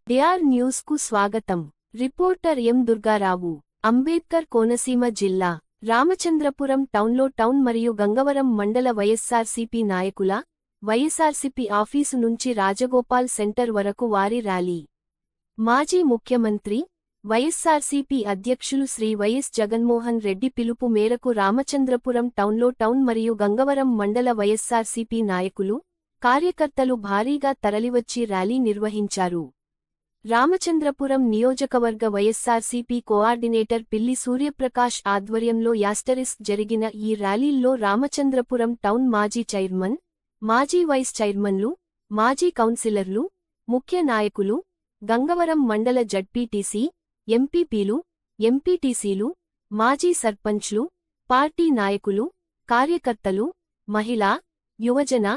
DR news కు స్వాగతం. Reporter ఎం దుర్గారావు, అంబేద్కర్ కోనసీమ జిల్లా రామచంద్రపురం టౌన్లో టౌన్ మరియు గంగవరం మండల వైఎస్ఆర్సీపీ నాయకుల వైఎస్ఆర్సీపీ ఆఫీసు నుంచి రాజగోపాల్ సెంటర్ వరకు వారి ర్యాలీ. మాజీ ముఖ్యమంత్రి వైఎస్ఆర్సీపీ అధ్యక్షులు శ్రీ వైఎస్ జగన్మోహన్ రెడ్డి పిలుపు మేరకు రామచంద్రపురం టౌన్లో టౌన్ మరియు గంగవరం మండల వైఎస్ఆర్సీపీ నాయకులు కార్యకర్తలు భారీగా తరలివచ్చి ర్యాలీ నిర్వహించారు. రామచంద్రపురం నియోజకవర్గ వైఎస్ఆర్సీపీ కోఆర్డినేటర్ పిల్లి సూర్యప్రకాష్ ఆధ్వర్యంలో జరిగిన ఈ ర్యాలీల్లో రామచంద్రపురం టౌన్ మాజీ చైర్మన్, మాజీ వైస్ చైర్మన్లు, మాజీ కౌన్సిలర్లు, ముఖ్య నాయకులు, గంగవరం మండల జడ్పీటీసీ, ఎంపీపీలు, ఎంపీటీసీలు, మాజీ సర్పంచ్లు, పార్టీ నాయకులు, కార్యకర్తలు, మహిళా, యువజన,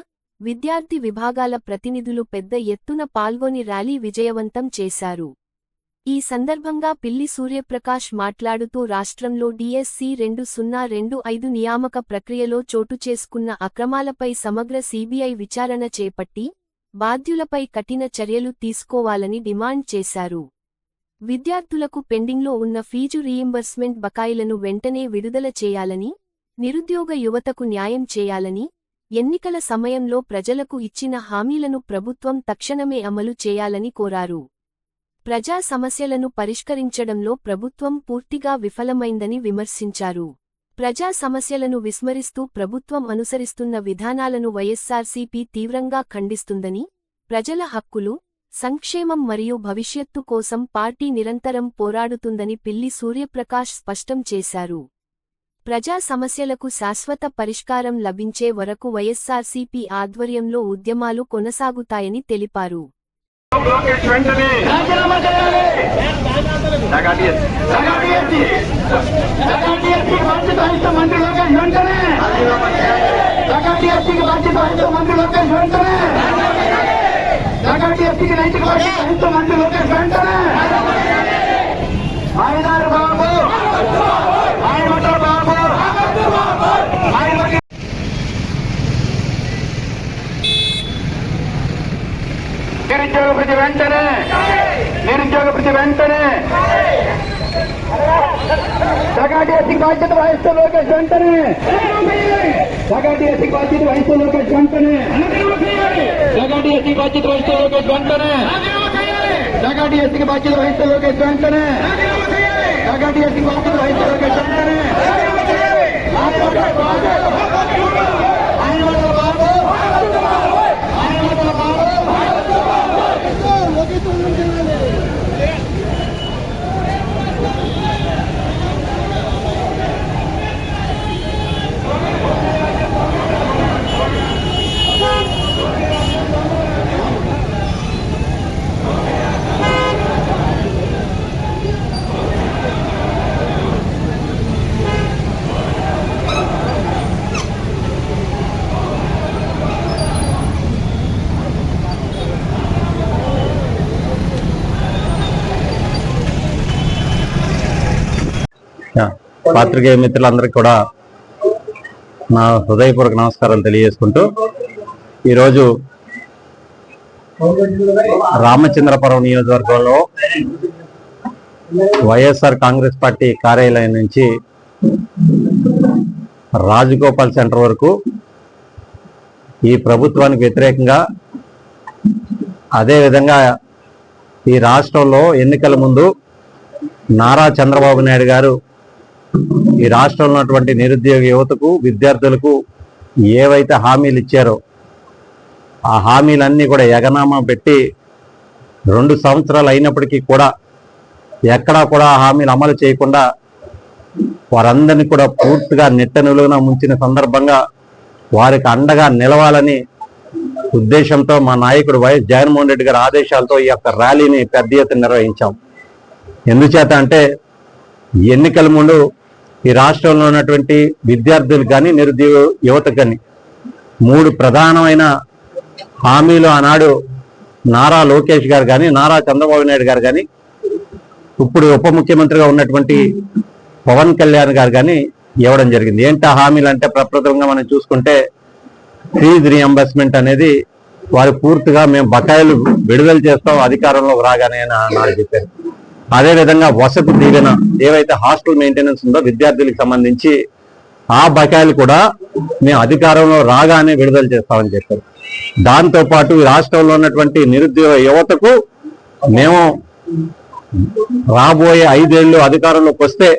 విద్యార్థి విభాగాల ప్రతినిధులు పెద్ద ఎత్తున పాల్గొని ర్యాలీ విజయవంతం చేశారు. ఈ సందర్భంగా పిల్లి సూర్యప్రకాష్ మాట్లాడుతూ రాష్ట్రంలో DSC 2025 నియామక ప్రక్రియలో చోటుచేసుకున్న అక్రమాలపై సమగ్ర CBI విచారణ చేపట్టి బాధ్యులపై కఠిన చర్యలు తీసుకోవాలని డిమాండ్ చేశారు. విద్యార్థులకు పెండింగ్లో ఉన్న ఫీజు రీయింబర్స్మెంట్ బకాయిలను వెంటనే విడుదల చేయాలని, నిరుద్యోగ యువతకు న్యాయం చేయాలని, ఎన్నికల సమయంలో ప్రజలకు ఇచ్చిన హామీలను ప్రభుత్వం తక్షణమే అమలు చేయాలని కోరారు. ప్రజా సమస్యలను పరిష్కరించడంలో ప్రభుత్వం పూర్తిగా విఫలమైందని విమర్శించారు. ప్రజా సమస్యలను విస్మరిస్తూ ప్రభుత్వం అనుసరిస్తున్న విధానాలను వైఎస్ఆర్సీపీ తీవ్రంగా ఖండిస్తుందని, ప్రజల హక్కులు, సంక్షేమం మరియు భవిష్యత్తు కోసం పార్టీ నిరంతరం పోరాడుతుందని పిల్లి సూర్యప్రకాష్ స్పష్టం చేశారు. ప్రజా సమస్యలకు శాశ్వత పరిష్కారం లభించే వరకు వైఎస్ఆర్సీపీ ఆధ్వర్యంలో ఉద్యమాలు కొనసాగుతాయని తెలిపారు. నిరుద్యోగ ప్రతి వెంటనే సగాటిఎస్సీకి బాధ్యత వహిస్తూ లోకేష్ వెంటనే సగాటిఎస్సీకి బాధ్యత వహిస్తూ లోకేష్ వెంటనే సగాటిఎస్సీకి బాధ్యత వహిస్తూ లోకేష్ వెంటనే సగాటిఎస్సీకి బాధ్యత వహిస్తూ లోకేష్ వెంటనే సగాటిఎస్సీకి బాధ్యత వహిస్తూ లోకేష్ వెంటనే పాత్రికేయ మిత్రులందరికీ కూడా నా హృదయపూర్వక నమస్కారం తెలియజేసుకుంటూ ఈరోజు రామచంద్రపురం నియోజకవర్గంలో వైఎస్ఆర్ కాంగ్రెస్ పార్టీ కార్యాలయం నుంచి రాజగోపాల్ సెంటర్ వరకు ఈ ప్రభుత్వానికి వ్యతిరేకంగా, అదేవిధంగా ఈ రాష్ట్రంలో ఎన్నికల ముందు నారా చంద్రబాబు నాయుడు గారు ఈ రాష్ట్రంలో ఉన్నటువంటి నిరుద్యోగ యువతకు, విద్యార్థులకు ఏవైతే హామీలు ఇచ్చారో ఆ హామీలన్నీ కూడా ఎగనామా పెట్టి 2 సంవత్సరాలు అయినప్పటికీ కూడా ఎక్కడా కూడా హామీలు అమలు చేయకుండా వారందరినీ కూడా పూర్తిగా నిట్టనిలువున ముంచిన సందర్భంగా వారికి అండగా నిలవాలని ఉద్దేశంతో మా నాయకుడు వైఎస్ జగన్మోహన్ రెడ్డి గారి ఆదేశాలతో ఈ యొక్క ర్యాలీని పెద్ద ఎత్తున నిర్వహించాం. ఎందుచేత అంటే ఎన్నికల ముందు ఈ రాష్ట్రంలో ఉన్నటువంటి విద్యార్థులకు కానీ, నిరుద్యోగ యువతకు కానీ 3 ప్రధానమైన హామీలు ఆనాడు నారా లోకేష్ గారు కానీ, నారా చంద్రబాబు నాయుడు గారు కానీ, ఇప్పుడు ఉప ముఖ్యమంత్రిగా ఉన్నటువంటి పవన్ కళ్యాణ్ గారు కానీ ఇవ్వడం జరిగింది. ఏంటి హామీలు అంటే ప్రప్రథమంగా మనం చూసుకుంటే ఫీజు రీఎంబర్స్మెంట్ అనేది వారు పూర్తిగా మేము బకాయిలు విడుదల చేస్తాం అధికారంలోకి రాగానే అని ఆనాడు చెప్పారు. అదేవిధంగా వసతి దీవెన ఏవైతే హాస్టల్ మెయింటెనెన్స్ ఉందో విద్యార్థులకు సంబంధించి ఆ బకాయిలు కూడా మేము అధికారంలో రాగానే విడుదల చేస్తామని చెప్పారు. దాంతోపాటు ఈ రాష్ట్రంలో ఉన్నటువంటి నిరుద్యోగ యువతకు మేము రాబోయే 5 ఏళ్ళు అధికారంలోకి వస్తే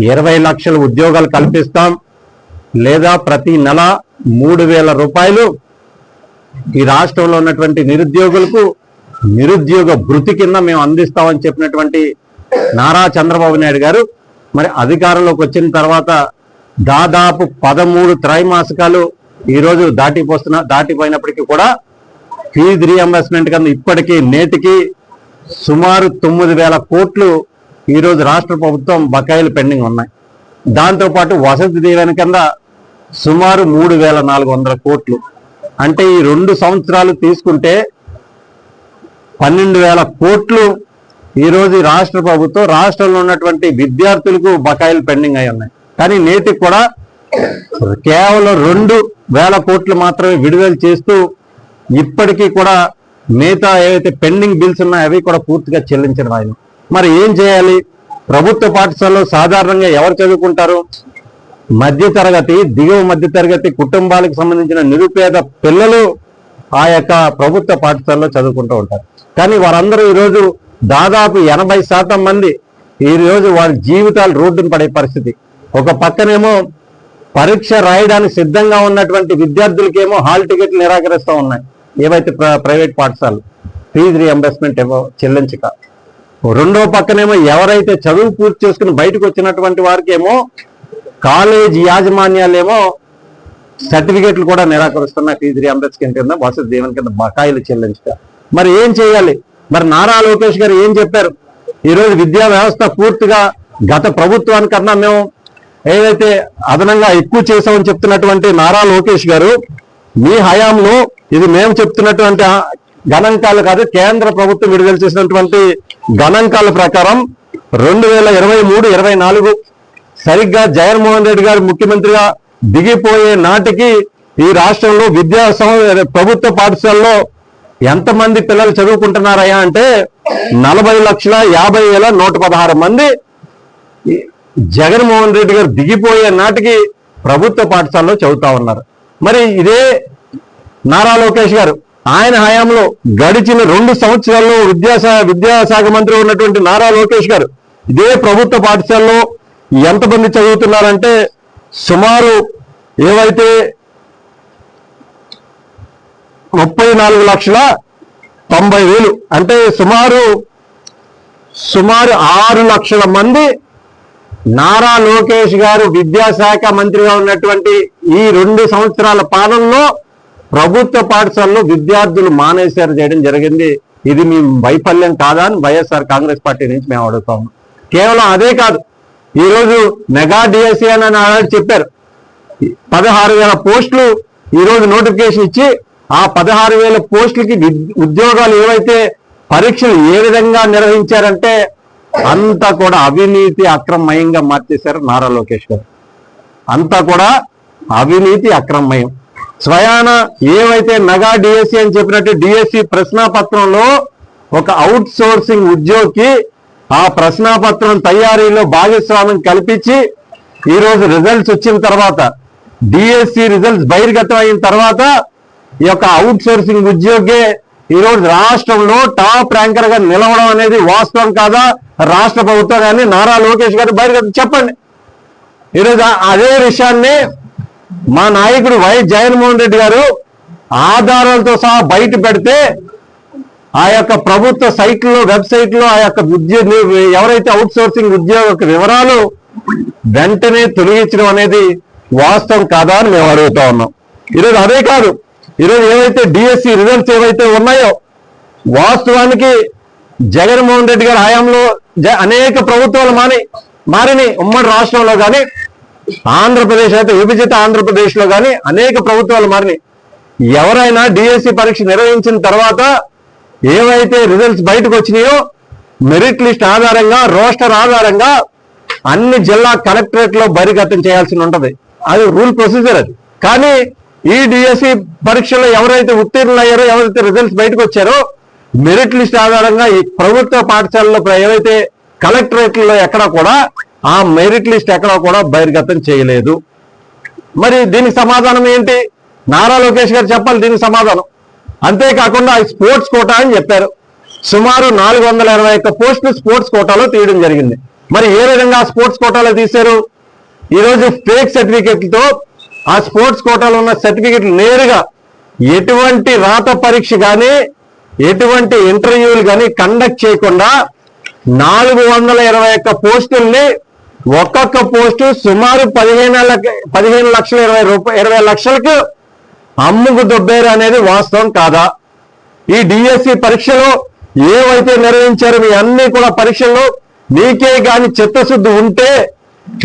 20 లక్షల ఉద్యోగాలు కల్పిస్తాం, లేదా ప్రతి నెల 3,000 రూపాయలు ఈ రాష్ట్రంలో ఉన్నటువంటి నిరుద్యోగులకు నిరుద్యోగ భృతి కింద మేము అందిస్తామని చెప్పినటువంటి నారా చంద్రబాబు నాయుడు గారు మరి అధికారంలోకి వచ్చిన తర్వాత దాదాపు 13 త్రైమాసికాలు ఈరోజు దాటిపోయినప్పటికీ కూడా ఫీజు రీఎంబర్స్మెంట్ కింద ఇప్పటికీ నేటికి సుమారు 9,000 కోట్లు ఈరోజు రాష్ట్ర ప్రభుత్వం బకాయిలు పెండింగ్ ఉన్నాయి. దాంతోపాటు వసతి దీవెన కింద సుమారు 3,400 కోట్లు. అంటే ఈ 2 సంవత్సరాలు తీసుకుంటే 12,000 కోట్లు ఈరోజు రాష్ట్ర ప్రభుత్వం రాష్ట్రంలో ఉన్నటువంటి విద్యార్థులకు బకాయిలు పెండింగ్ అయి ఉన్నాయి. కానీ నేటికి కూడా కేవలం 2,000 కోట్లు మాత్రమే విడుదల చేస్తూ ఇప్పటికీ కూడా మిగతా ఏవైతే పెండింగ్ బిల్స్ ఉన్నాయో అవి కూడా పూర్తిగా చెల్లించడం ఆయన. మరి ఏం చేయాలి? ప్రభుత్వ పాఠశాలలో సాధారణంగా ఎవరు చదువుకుంటారు? మధ్యతరగతి, దిగువ మధ్యతరగతి కుటుంబాలకు సంబంధించిన నిరుపేద పిల్లలు ఆ యొక్క ప్రభుత్వ పాఠశాలలో చదువుకుంటూ ఉంటారు. కానీ వారందరూ ఈరోజు దాదాపు 80% మంది ఈరోజు వారి జీవితాలు రోడ్డున పడే పరిస్థితి. ఒక పక్కనేమో పరీక్ష రాయడానికి సిద్ధంగా ఉన్నటువంటి విద్యార్థులకేమో హాల్ టికెట్లు నిరాకరిస్తూ ఉన్నాయి ఏవైతే ప్రైవేట్ పాఠశాలలు ఫీజు రీఎంబర్స్మెంట్ చెల్లించక. రెండో పక్కనేమో ఎవరైతే చదువు పూర్తి చేసుకుని బయటకు వచ్చినటువంటి వారికేమో కాలేజ్ యాజమాన్యాలేమో సర్టిఫికెట్లు కూడా నిరాకరిస్తున్నాయి ఫీజు రీఎంబర్స్మెంట్ కింద, వసతి దీవెన కింద బకాయిలు చెల్లించక. మరి ఏం చేయాలి? మరి నారా లోకేష్ గారు ఏం చెప్పారు? ఈరోజు విద్యా వ్యవస్థ పూర్తిగా గత ప్రభుత్వానికన్నా మేము ఏదైతే అదనంగా ఎక్కువ చేసామని చెప్తున్నటువంటి నారా లోకేష్ గారు, మీ హయాంలో ఇది మేము చెప్తున్నటువంటి గణాంకాలు కాదు, కేంద్ర ప్రభుత్వం విడుదల చేసినటువంటి గణాంకాల ప్రకారం 2023-24 సరిగ్గా జగన్మోహన్ రెడ్డి గారు ముఖ్యమంత్రిగా దిగిపోయే నాటికి ఈ రాష్ట్రంలో ప్రభుత్వ పాఠశాలలో ఎంతమంది పిల్లలు చదువుకుంటున్నారయ్యా అంటే 40,50,116 మంది జగన్మోహన్ రెడ్డి గారు దిగిపోయే నాటికి ప్రభుత్వ పాఠశాలలో చదువుతా ఉన్నారు. మరి ఇదే నారా లోకేష్ గారు ఆయన హయాంలో గడిచిన 2 సంవత్సరాల్లో విద్యాశాఖ మంత్రి ఉన్నటువంటి నారా లోకేష్ గారు ఇదే ప్రభుత్వ పాఠశాలలో ఎంతమంది చదువుతున్నారంటే సుమారు ఏవైతే 34,90,000 అంటే సుమారు 6 లక్షల మంది నారా లోకేష్ గారు విద్యాశాఖ మంత్రిగా ఉన్నటువంటి ఈ 2 సంవత్సరాల పాలనలో ప్రభుత్వ పాఠశాలలో విద్యార్థులు మానేశారు చేయడం జరిగింది. ఇది మీ వైఫల్యం కాదా అని వైఎస్ఆర్ కాంగ్రెస్ పార్టీ నుంచి మేము అడుగుతాము. కేవలం అదే కాదు, ఈరోజు మెగా డిఎస్సి అని చెప్పారు. 16,000 పోస్టులు ఈరోజు నోటిఫికేషన్ ఇచ్చి ఆ 16,000 పోస్టులకి ఉద్యోగాలు ఏవైతే పరీక్షలు ఏ విధంగా నిర్వహించారంటే అంతా కూడా అవినీతి అక్రమమయంగా మార్చేశారు నారా లోకేష్ గారు. అంతా కూడా అవినీతి అక్రమమయం. స్వయాన ఏవైతే మెగా డిఎస్సి అని చెప్పినట్టు డిఎస్సి ప్రశ్నాపత్రంలో ఒక అవుట్ సోర్సింగ్ ఉద్యోగికి ఆ ప్రశ్నాపత్రం తయారీలో భాగస్వామ్యం కల్పించి ఈరోజు రిజల్ట్స్ వచ్చిన తర్వాత డిఎస్సి రిజల్ట్స్ బహిర్గతం అయిన తర్వాత ఈ యొక్క అవుట్ సోర్సింగ్ ఉద్యోగి ఈరోజు రాష్ట్రంలో టాప్ ర్యాంకర్ గా నిలవడం అనేది వాస్తవం కాదా? రాష్ట్ర ప్రభుత్వం కానీ నారా లోకేష్ గారు బహిర్గతం చెప్పండి. ఈరోజు అదే విషయాన్ని మా నాయకుడు వైఎస్ జగన్మోహన్ రెడ్డి గారు ఆధారాలతో సహా బయట పెడితే ఆ యొక్క ప్రభుత్వ సైట్లో వెబ్సైట్లో ఆ యొక్క ఎవరైతే అవుట్ సోర్సింగ్ ఉద్యోగ వివరాలు వెంటనే తొలగించడం అనేది వాస్తవం కాదా అని మేము అడుగుతా ఉన్నాం. ఈరోజు అదే కాదు, ఈరోజు ఏవైతే డిఎస్సి రిజల్ట్స్ ఏవైతే ఉన్నాయో వాస్తవానికి జగన్మోహన్ రెడ్డి గారి హయాంలో అనేక ప్రభుత్వాలు మారిని ఉమ్మడి రాష్ట్రంలో కానీ ఆంధ్రప్రదేశ్ అయితే విభజిత ఆంధ్రప్రదేశ్ లో కానీ అనేక ప్రభుత్వాలు మారినాయి. ఎవరైనా డిఎస్సి పరీక్ష నిర్వహించిన తర్వాత ఏవైతే రిజల్ట్స్ బయటకు వచ్చినాయో మెరిట్ లిస్ట్ ఆధారంగా రోస్టర్ ఆధారంగా అన్ని జిల్లా కలెక్టరేట్ లో బహిర్గతం చేయాల్సి ఉంటది. అది రూల్ ప్రొసీజర్. అది కానీ ఈ డిఎస్సి పరీక్షలో ఎవరైతే ఉత్తీర్ణులయ్యారో, ఎవరైతే రిజల్ట్స్ బయటకు వచ్చారో, మెరిట్ లిస్ట్ ఆధారంగా ఈ ప్రభుత్వ పాఠశాలలో ఏవైతే కలెక్టరేట్లో ఎక్కడా కూడా ఆ మెరిట్ లిస్ట్ ఎక్కడా కూడా బహిర్గతం చేయలేదు. మరి దీనికి సమాధానం ఏంటి? నారా లోకేష్ గారు చెప్పాలి దీనికి సమాధానం. అంతేకాకుండా స్పోర్ట్స్ కోటా అని చెప్పారు. సుమారు 421 పోస్టులు స్పోర్ట్స్ కోటాలో తీయడం జరిగింది. మరి ఏ విధంగా స్పోర్ట్స్ కోటాలో తీశారు? ఈరోజు ఫేక్ సర్టిఫికెట్లతో ఆ స్పోర్ట్స్ కోటాలో ఉన్న సర్టిఫికెట్లు నేరుగా ఎటువంటి రాత పరీక్ష కానీ ఎటువంటి ఇంటర్వ్యూలు కానీ కండక్ట్ చేయకుండా 421 పోస్టుల్ని ఒక్కొక్క పోస్టు సుమారు 15,20 లక్షలకు అమ్ముకు దొబ్బేరు అనేది వాస్తవం కాదా? ఈ డిఎస్సి పరీక్షలో ఏవైతే నిర్వహించారో మీ అన్ని కూడా పరీక్షల్లో మీకే కానీ చిత్తశుద్ధి ఉంటే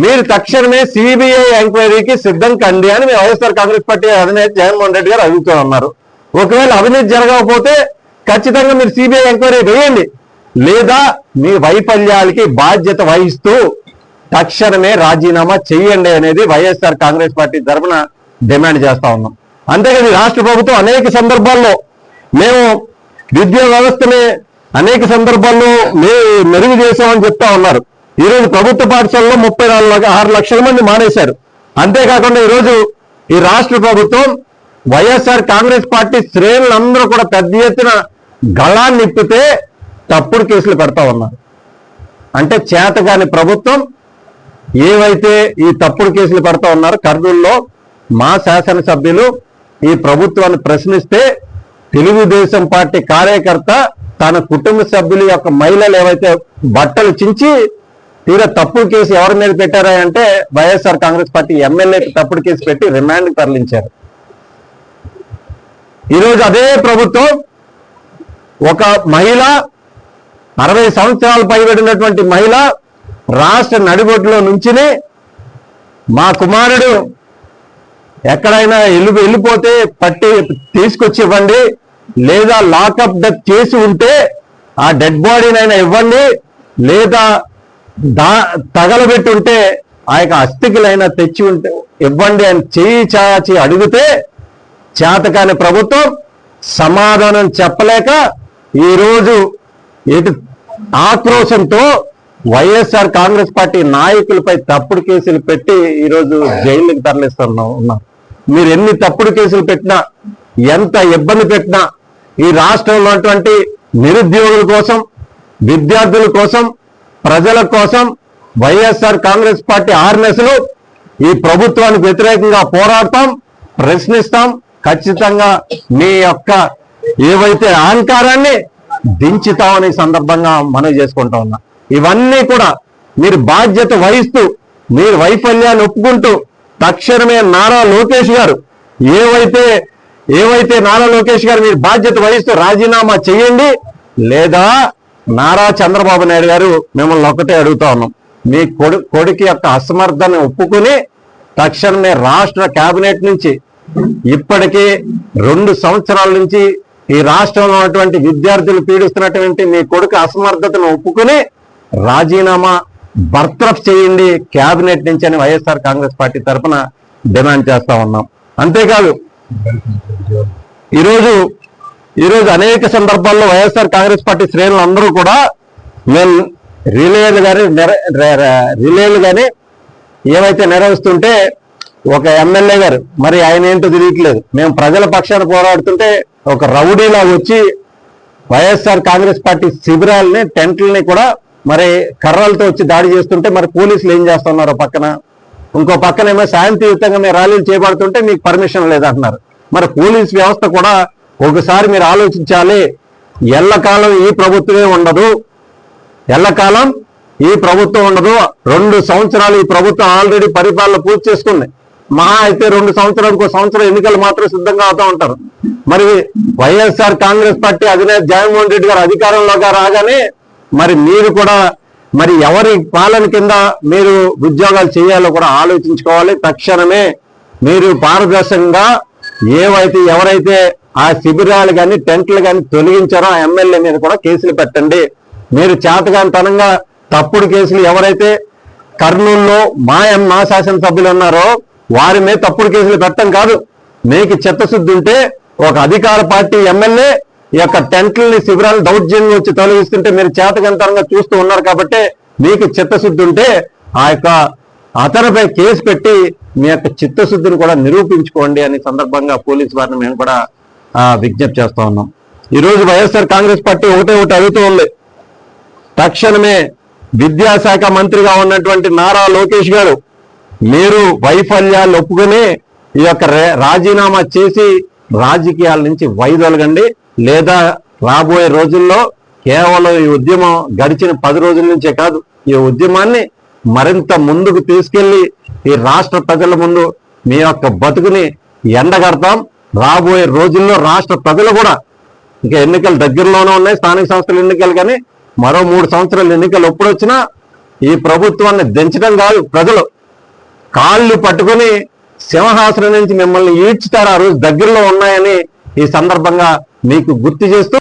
మీరు తక్షణమే సిబిఐ ఎంక్వైరీకి సిద్ధం కండి అని వైఎస్ఆర్ కాంగ్రెస్ పార్టీ అధినేత జగన్మోహన్ రెడ్డి గారు అడుగుతూ ఉన్నారు. ఒకవేళ అవినీతి జరగకపోతే ఖచ్చితంగా మీరు సిబిఐ ఎంక్వైరీ వేయండి, లేదా మీ వైఫల్యాలకి బాధ్యత వహిస్తూ తక్షణమే రాజీనామా చేయండి అనేది వైఎస్ఆర్ కాంగ్రెస్ పార్టీ తరఫున డిమాండ్ చేస్తా ఉన్నాం. అంతేకాదు రాష్ట్ర ప్రభుత్వం అనేక సందర్భాల్లో మేము విద్యా వ్యవస్థని అనేక సందర్భాల్లో మెరుగు చేశామని చెప్తా ఉన్నారు. ఈరోజు ప్రభుత్వ పాఠశాలలో 36 లక్షల మంది మానేశారు. అంతేకాకుండా ఈరోజు ఈ రాష్ట్ర ప్రభుత్వం వైఎస్ఆర్ కాంగ్రెస్ పార్టీ శ్రేణులందరూ కూడా పెద్ద ఎత్తున గళాన్ని నిప్పితే తప్పుడు కేసులు పెడతా ఉన్నారు. అంటే చేతగాని ప్రభుత్వం ఏవైతే ఈ తప్పుడు కేసులు పెడతా ఉన్నారో, కర్నూలులో మా శాసనసభ్యులు ఈ ప్రభుత్వాన్ని ప్రశ్నిస్తే తెలుగుదేశం పార్టీ కార్యకర్త తన కుటుంబ సభ్యుల యొక్క మహిళలు ఏవైతే బట్టలు చించి తీరా తప్పుడు కేసు ఎవరి మీద పెట్టారా అంటే వైఎస్ఆర్ కాంగ్రెస్ పార్టీ ఎమ్మెల్యేకి తప్పుడు కేసు పెట్టి రిమాండ్కి తరలించారు. ఈరోజు అదే ప్రభుత్వం ఒక మహిళ 60 సంవత్సరాలు పైబడినటువంటి మహిళ రాష్ట్ర నడిబొడ్డులో నుంచిని మా కుమారుడు ఎక్కడైనా వెళ్ళిపోతే పట్టి తీసుకొచ్చి ఇవ్వండి, లేదా లాకప్ డెత్ చేసి ఉంటే ఆ డెడ్ బాడీనైనా ఇవ్వండి, లేదా తగలబెట్టి ఉంటే ఆ యొక్క అస్థికులైనా తెచ్చి ఉంటే ఇవ్వండి అని చేయి చాచి అడిగితే చేతకాని ప్రభుత్వం సమాధానం చెప్పలేక ఈరోజు ఆక్రోశంతో వైఎస్ఆర్ కాంగ్రెస్ పార్టీ నాయకులపై తప్పుడు కేసులు పెట్టి ఈరోజు జైలుకి తరలిస్తున్నాం. మీరు ఎన్ని తప్పుడు కేసులు పెట్టినా, ఎంత ఇబ్బంది పెట్టినా ఈ రాష్ట్రంలో ఉన్నటువంటి నిరుద్యోగుల కోసం, విద్యార్థుల కోసం, ప్రజల కోసం వైఎస్ఆర్ కాంగ్రెస్ పార్టీ ఆర్ఎస్లు ఈ ప్రభుత్వానికి వ్యతిరేకంగా పోరాడతాం, ప్రశ్నిస్తాం. ఖచ్చితంగా మీ యొక్క ఏవైతే అహంకారాన్ని దించుతామని సందర్భంగా మనవి చేసుకుంటా ఉన్నా. ఇవన్నీ కూడా మీరు బాధ్యత వహిస్తూ, మీరు వైఫల్యాన్ని ఒప్పుకుంటూ తక్షణమే నారా లోకేష్ గారు ఏవైతే నారా లోకేష్ గారు మీరు బాధ్యత వహిస్తూ రాజీనామా చేయండి, లేదా నారా చంద్రబాబు నాయుడు గారు మిమ్మల్ని ఒకటే అడుగుతా ఉన్నాం, మీ కొడుకు యొక్క అసమర్థాన్ని ఒప్పుకుని తక్షణమే రాష్ట్ర కేబినెట్ నుంచి ఇప్పటికీ 2 సంవత్సరాల నుంచి ఈ రాష్ట్రంలో ఉన్నటువంటి విద్యార్థులు పీడిస్తున్నటువంటి మీ కొడుకు అసమర్థతను ఒప్పుకుని రాజీనామా బర్తరఫ్ చేయండి కేబినెట్ నుంచి అని వైఎస్ఆర్ కాంగ్రెస్ పార్టీ తరఫున డిమాండ్ చేస్తా ఉన్నాం. అంతేకాదు ఈరోజు అనేక సందర్భాల్లో వైఎస్ఆర్ కాంగ్రెస్ పార్టీ శ్రేణులు అందరూ కూడా మేము రిలేలు కానీ ఏవైతే నిర్వహిస్తుంటే ఒక ఎమ్మెల్యే గారు మరి ఆయన ఏంటో తెలియట్లేదు, మేము ప్రజల పక్షాన పోరాడుతుంటే ఒక రౌడీలా వచ్చి వైఎస్ఆర్ కాంగ్రెస్ పార్టీ శిబిరాలని, టెంట్లని కూడా మరి కర్రలతో వచ్చి దాడి చేస్తుంటే మరి పోలీసులు ఏం చేస్తున్నారు పక్కన, ఇంకో పక్కనేమో శాంతియుతంగా మీరు ర్యాలీలు చేపడుతుంటే మీకు పర్మిషన్ లేదంటున్నారు. మరి పోలీస్ వ్యవస్థ కూడా ఒకసారి మీరు ఆలోచించాలి. ఎల్లకాలం ఈ ప్రభుత్వమే ఉండదు, 2 సంవత్సరాలు ఈ ప్రభుత్వం ఆల్రెడీ పరిపాలన పూర్తి చేసుకుంది. మహా అయితే 2 సంవత్సరాలకు 1 సంవత్సరం ఎన్నికలు మాత్రం సిద్ధంగా అవుతూ ఉంటారు. మరి వైఎస్ఆర్ కాంగ్రెస్ పార్టీ అధినేత జగన్మోహన్ రెడ్డి గారు అధికారంలోకి రాగానే మరి మీరు కూడా మరి ఎవరి పాలన కింద మీరు ఉద్యోగాలు చేయాలో కూడా ఆలోచించుకోవాలి. తక్షణమే మీరు పారదర్శకంగా ఎవరైతే ఆ శిబిరాలు కానీ టెంట్లు కానీ తొలగించారో ఆ ఎమ్మెల్యే మీద కూడా కేసులు పెట్టండి. మీరు చేతగానితనంగా తప్పుడు కేసులు ఎవరైతే కర్నూలులో మా శాసనసభ్యులు ఉన్నారో వారి మీద తప్పుడు కేసులు పెట్టడం కాదు, మీకు చిత్తశుద్ధి ఉంటే ఒక అధికార పార్టీ ఎమ్మెల్యే ఈ యొక్క టెంట్లని శిబిరాలు దౌర్జన్యం వచ్చి తొలగిస్తుంటే మీరు చేతకంతరంగా చూస్తూ ఉన్నారు కాబట్టి మీకు చిత్తశుద్ధి ఉంటే ఆ యొక్క అతనిపై కేసు పెట్టి మీ యొక్క చిత్తశుద్ధిని కూడా నిరూపించుకోండి అని సందర్భంగా పోలీసు వారిని మేము కూడా విజ్ఞప్తి చేస్తా ఉన్నాం. ఈరోజు వైఎస్ఆర్ కాంగ్రెస్ పార్టీ ఒకటి అడుగుతూ ఉంది. తక్షణమే విద్యాశాఖ మంత్రిగా ఉన్నటువంటి నారా లోకేష్ గారు మీరు వైఫల్యాలు ఒప్పుకొని ఈ యొక్క రాజీనామా చేసి రాజకీయాల నుంచి వైదొలగండి, లేదా రాబోయే రోజుల్లో కేవలం ఈ ఉద్యమం గడిచిన 10 రోజుల నుంచే కాదు, ఈ ఉద్యమాన్ని మరింత ముందుకు తీసుకెళ్లి ఈ రాష్ట్ర ప్రజల ముందు మీ యొక్క బతుకుని ఎండగడతాం. రాబోయే రోజుల్లో రాష్ట్ర ప్రజలు కూడా ఇంకా ఎన్నికలు దగ్గరలోనే ఉన్నాయి, స్థానిక సంస్థల ఎన్నికలు, కానీ మరో 3 సంవత్సరాల ఎన్నికలు ఎప్పుడొచ్చినా ఈ ప్రభుత్వాన్ని దించడం కాదు, ప్రజలు కాళ్ళు పట్టుకుని సింహాసనం నుంచి మిమ్మల్ని ఈడ్చుతారు. ఆ రోజు దగ్గరలో ఉన్నాయని ఈ సందర్భంగా మీకు గుర్తు చేస్తూ